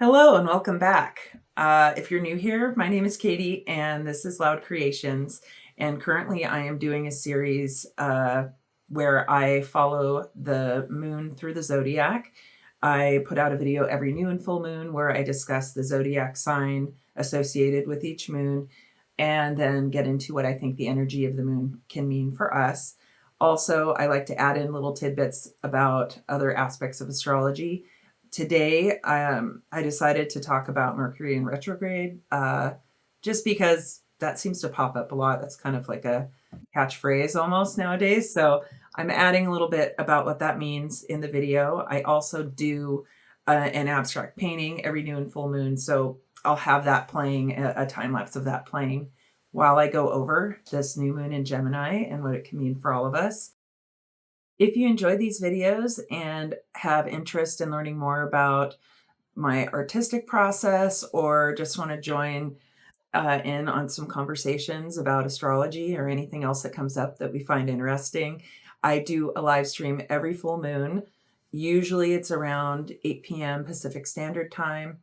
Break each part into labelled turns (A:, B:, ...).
A: Hello and welcome back. If you're new here, my name is Katie and this is Loud Creations. And currently I am doing a series where I follow the moon through the zodiac. I put out a video every new and full moon where I discuss the zodiac sign associated with each moon and then get into what I think the energy of the moon can mean for us. Also, I like to add in little tidbits about other aspects of astrology. Today, I decided to talk about Mercury in retrograde, just because that seems to pop up a lot. That's kind of like a catchphrase almost nowadays. So I'm adding a little bit about what that means in the video. I also do an abstract painting every new and full moon. So I'll have that playing, a time lapse of that playing while I go over this new moon in Gemini and what it can mean for all of us. If you enjoy these videos and have interest in learning more about my artistic process or just want to join in on some conversations about astrology or anything else that comes up that we find interesting, I do a live stream every full moon. Usually it's around 8 p.m. Pacific Standard Time.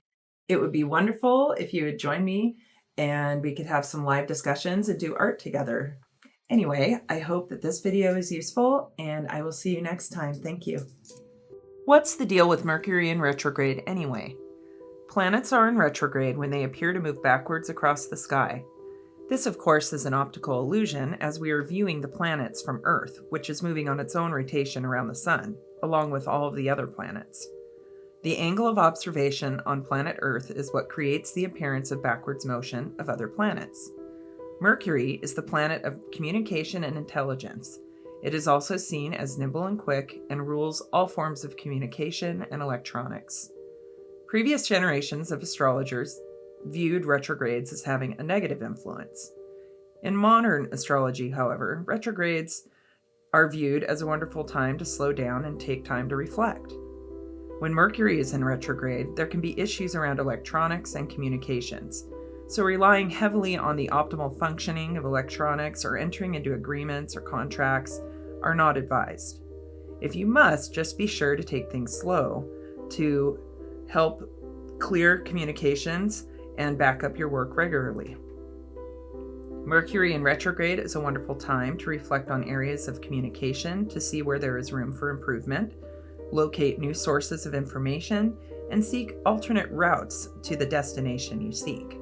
A: It would be wonderful if you would join me and we could have some live discussions and do art together. Anyway, I hope that this video is useful and I will see you next time. Thank you. What's the deal with Mercury in retrograde anyway? Planets are in retrograde when they appear to move backwards across the sky. This, of course, is an optical illusion as we are viewing the planets from Earth, which is moving on its own rotation around the Sun, along with all of the other planets. The angle of observation on planet Earth is what creates the appearance of backwards motion of other planets. Mercury is the planet of communication and intelligence. It is also seen as nimble and quick and rules all forms of communication and electronics. Previous generations of astrologers viewed retrogrades as having a negative influence. In modern astrology, however, retrogrades are viewed as a wonderful time to slow down and take time to reflect. When Mercury is in retrograde, there can be issues around electronics and communications. So relying heavily on the optimal functioning of electronics or entering into agreements or contracts are not advised. If you must, just be sure to take things slow to help clear communications and back up your work regularly. Mercury in retrograde is a wonderful time to reflect on areas of communication to see where there is room for improvement, locate new sources of information, and seek alternate routes to the destination you seek.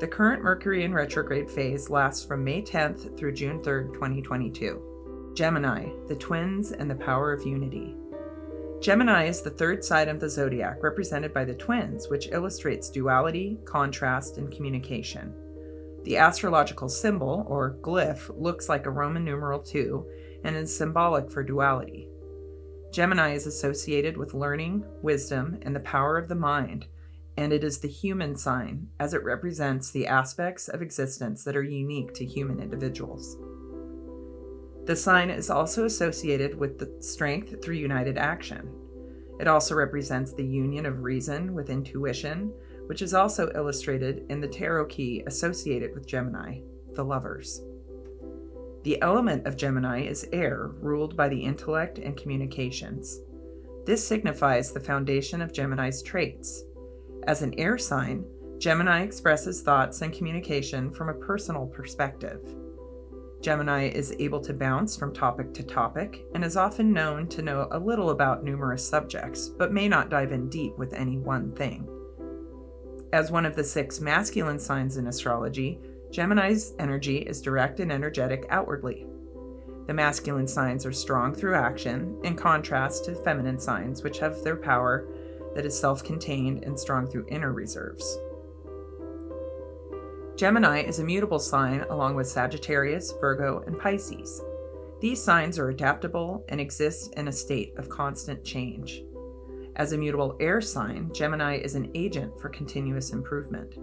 A: The current Mercury in retrograde phase lasts from May 10th through June 3rd, 2022. Gemini, the twins and the power of unity. Gemini is the third sign of the zodiac, represented by the twins, which illustrates duality, contrast, and communication. The astrological symbol, or glyph, looks like a Roman numeral 2 and is symbolic for duality. Gemini is associated with learning, wisdom, and the power of the mind, and it is the human sign, as it represents the aspects of existence that are unique to human individuals. The sign is also associated with the strength through united action. It also represents the union of reason with intuition, which is also illustrated in the tarot key associated with Gemini, the Lovers. The element of Gemini is air, ruled by the intellect and communications. This signifies the foundation of Gemini's traits. As an air sign, Gemini expresses thoughts and communication from a personal perspective. Gemini is able to bounce from topic to topic and is often known to know a little about numerous subjects, but may not dive in deep with any one thing. As one of the 6 masculine signs in astrology, Gemini's energy is direct and energetic outwardly. The masculine signs are strong through action, in contrast to feminine signs, which have their power that is self-contained and strong through inner reserves. Gemini is a mutable sign along with Sagittarius, Virgo, and Pisces. These signs are adaptable and exist in a state of constant change. As a mutable air sign, Gemini is an agent for continuous improvement.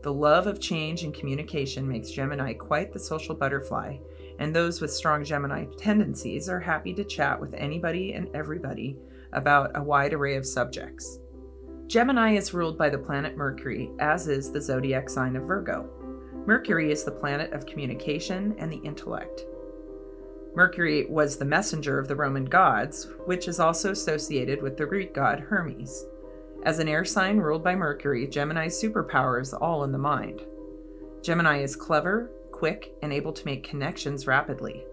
A: The love of change and communication makes Gemini quite the social butterfly, and those with strong Gemini tendencies are happy to chat with anybody and everybody about a wide array of subjects. Gemini is ruled by the planet Mercury, as is the zodiac sign of Virgo. Mercury is the planet of communication and the intellect. Mercury was the messenger of the Roman gods, which is also associated with the Greek god Hermes. As an air sign ruled by Mercury, Gemini's superpower is all in the mind. Gemini is clever, quick, and able to make connections rapidly.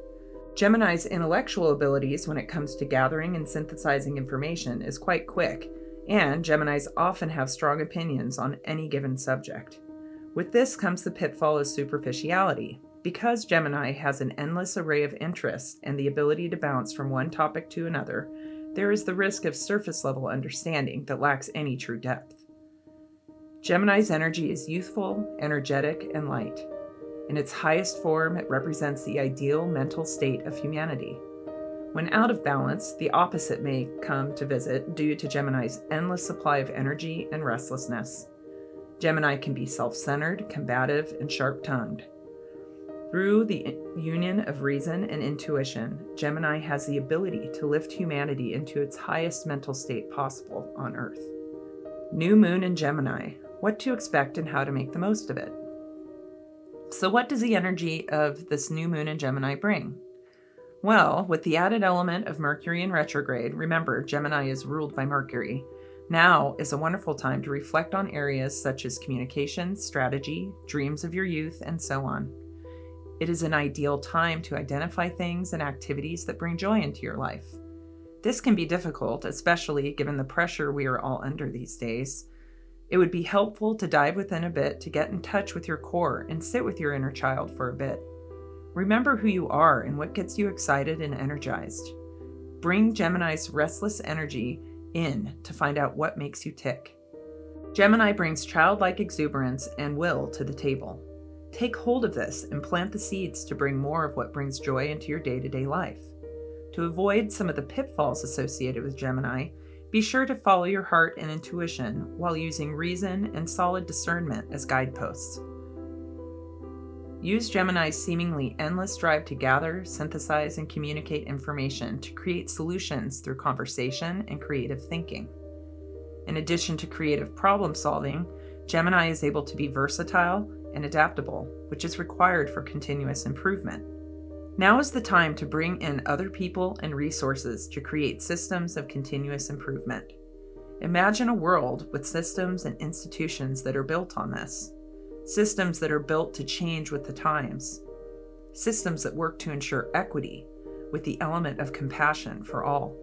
A: Gemini's intellectual abilities when it comes to gathering and synthesizing information is quite quick, and Geminis often have strong opinions on any given subject. With this comes the pitfall of superficiality. Because Gemini has an endless array of interests and the ability to bounce from one topic to another, there is the risk of surface-level understanding that lacks any true depth. Gemini's energy is youthful, energetic, and light. In its highest form, it represents the ideal mental state of humanity. When out of balance, the opposite may come to visit due to Gemini's endless supply of energy and restlessness. Gemini can be self-centered, combative, and sharp-tongued. Through the union of reason and intuition, Gemini has the ability to lift humanity into its highest mental state possible on Earth. New moon in Gemini. What to expect and how to make the most of it. So what does the energy of this new moon in Gemini bring? Well, with the added element of Mercury in retrograde, remember, Gemini is ruled by Mercury. Now is a wonderful time to reflect on areas such as communication, strategy, dreams of your youth, and so on. It is an ideal time to identify things and activities that bring joy into your life. This can be difficult, especially given the pressure we are all under these days. It would be helpful to dive within a bit to get in touch with your core and sit with your inner child for a bit. Remember who you are and what gets you excited and energized. Bring Gemini's restless energy in to find out what makes you tick. Gemini brings childlike exuberance and will to the table. Take hold of this and plant the seeds to bring more of what brings joy into your day-to-day life. To avoid some of the pitfalls associated with Gemini, be sure to follow your heart and intuition while using reason and solid discernment as guideposts. Use Gemini's seemingly endless drive to gather, synthesize, and communicate information to create solutions through conversation and creative thinking. In addition to creative problem solving, Gemini is able to be versatile and adaptable, which is required for continuous improvement. Now is the time to bring in other people and resources to create systems of continuous improvement. Imagine a world with systems and institutions that are built on this. Systems that are built to change with the times. Systems that work to ensure equity with the element of compassion for all.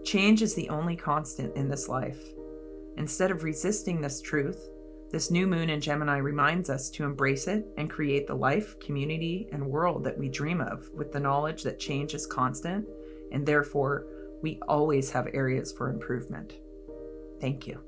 A: Change is the only constant in this life. Instead of resisting this truth, this new moon in Gemini reminds us to embrace it and create the life, community, and world that we dream of with the knowledge that change is constant and therefore we always have areas for improvement. Thank you.